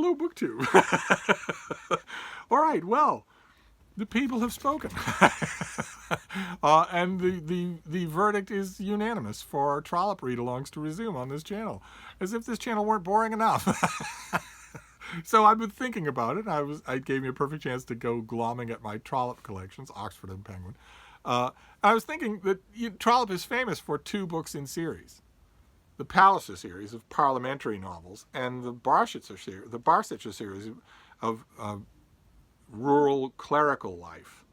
Hello, BookTube. All right, well, the people have spoken. And the verdict is unanimous for Trollope read-alongs to resume on this channel. As if this channel weren't boring enough. So I've been thinking about it. It gave me a perfect chance to go glomming at my Trollope collections, Oxford and Penguin. I was thinking that Trollope is famous for 2 books in series. The Palliser series of parliamentary novels and the Barsetshire series of rural clerical life.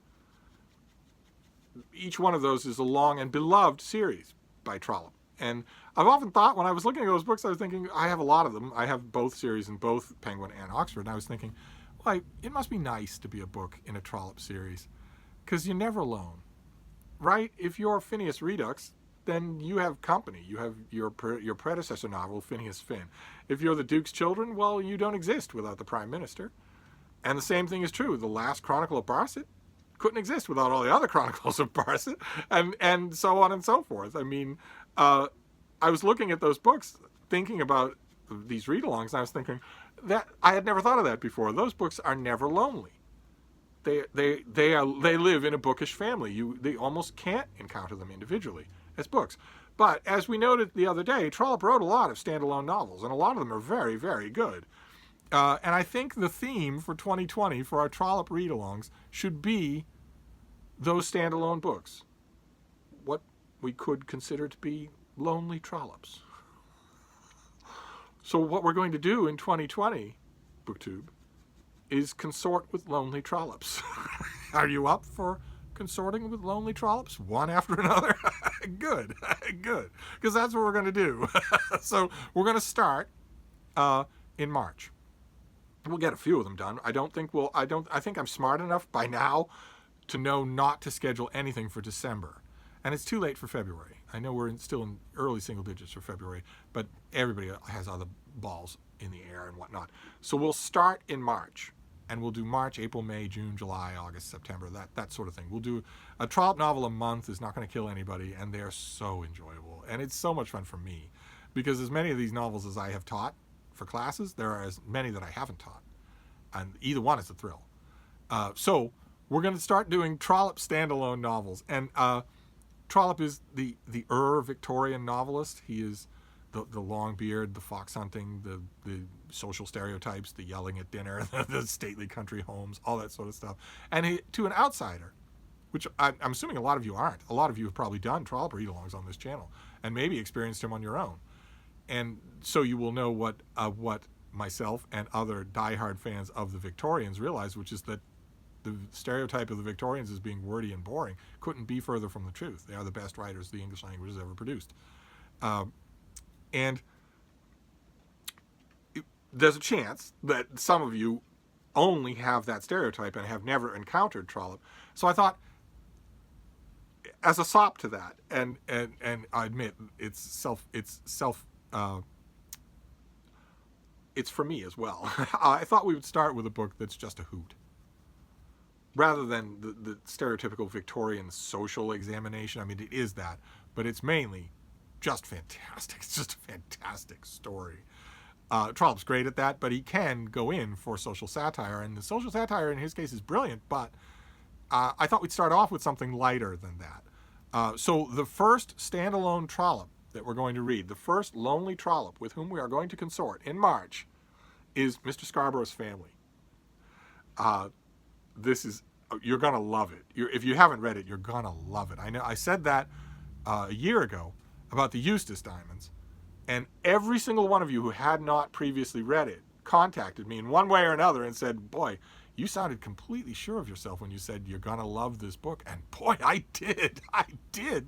Each one of those is a long and beloved series by Trollope. And I've often thought, when I was looking at those books, I was thinking, I have a lot of them. I have both series in both Penguin and Oxford. And I was thinking, well, it must be nice to be a book in a Trollope series, because you're never alone, right? If you're Phineas Redux, then you have company. You have your predecessor novel, Phineas Finn. If you're the Duke's Children, well, you don't exist without the Prime Minister. And the same thing is true. The last Chronicle of Barset couldn't exist without all the other chronicles of Barset, and so on and so forth. I mean, I was looking at those books, thinking about these read-alongs, and I was thinking that I had never thought of that before. Those books are never lonely. They live in a bookish family. They almost can't encounter them individually as books. But as we noted the other day, Trollope wrote a lot of standalone novels, and a lot of them are very, very good. And I think the theme for 2020 for our Trollope read-alongs should be those standalone books. What we could consider to be lonely Trollopes. So what we're going to do in 2020, BookTube, is consort with lonely Trollopes. Are you up for consorting with lonely Trollopes, one after another? Good, good. Because that's what we're going to do. So we're going to start in March. We'll get a few of them done. I think I'm smart enough by now to know not to schedule anything for December. And it's too late for February. I know we're still in early single digits for February, but everybody has other balls in the air and whatnot. So we'll start in March. And we'll do March, April, May, June, July, August, September, that sort of thing. We'll do a Trollope novel a month. Is not going to kill anybody, and they're so enjoyable. And it's so much fun for me, because as many of these novels as I have taught for classes, there are as many that I haven't taught. And either one is a thrill. So we're going to start doing Trollope standalone novels. And Trollope is the Victorian novelist. He is the long beard, the fox hunting, the social stereotypes, the yelling at dinner, the stately country homes, all that sort of stuff. And to an outsider, which I'm assuming a lot of you aren't. A lot of you have probably done Trollope read-alongs on this channel and maybe experienced him on your own. And so you will know what myself and other diehard fans of the Victorians realize, which is that the stereotype of the Victorians as being wordy and boring couldn't be further from the truth. They are the best writers the English language has ever produced. And there's a chance that some of you only have that stereotype and have never encountered Trollope. So I thought, as a sop to that, and I admit it's for me as well. I thought we would start with a book that's just a hoot, rather than the stereotypical Victorian social examination. I mean, it is that, but it's mainly just fantastic. It's just a fantastic story. Trollope's great at that, but he can go in for social satire, and the social satire in his case is brilliant, but I thought we'd start off with something lighter than that. So the first standalone Trollope that we're going to read, the first lonely Trollope with whom we are going to consort in March, is Mr. Scarborough's Family. You're going to love it. If you haven't read it, you're going to love it. I know I said that a year ago about the Eustace Diamonds, and every single one of you who had not previously read it contacted me in one way or another and said, boy, you sounded completely sure of yourself when you said you're going to love this book. And boy, I did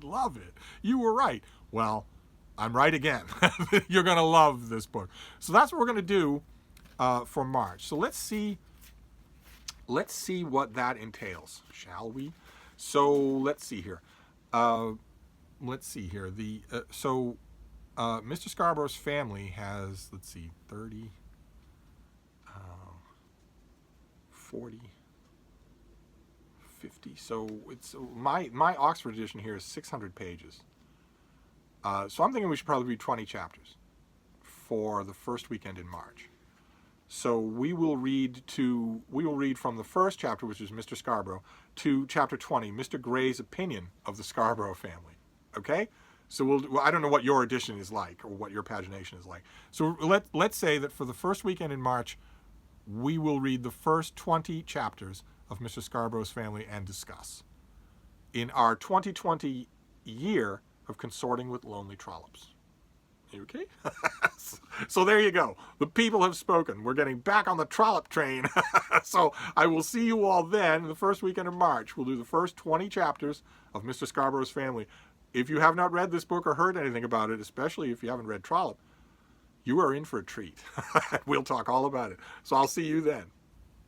love it. You were right. Well, I'm right again. You're going to love this book. So that's what we're going to do for March. So let's see what that entails, shall we? So let's see here. Mr. Scarborough's Family has, 30, 40, 50. So it's my Oxford edition here is 600 pages. So I'm thinking we should probably read 20 chapters for the first weekend in March. So we will read from the first chapter, which is Mr. Scarborough, to chapter 20, Mr. Gray's opinion of the Scarborough family. Okay? So I don't know what your edition is like or what your pagination is like. So let's say that for the first weekend in March, we will read the first 20 chapters of Mr. Scarborough's family and discuss in our 2020 year of consorting with lonely trollops. Okay? So there you go. The people have spoken. We're getting back on the trollop train. So I will see you all then, the first weekend of March. We'll do the first 20 chapters of Mr. Scarborough's family. If you have not read this book or heard anything about it, especially if you haven't read Trollope, you are in for a treat. We'll talk all about it. So I'll see you then.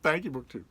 Thank you, BookTube.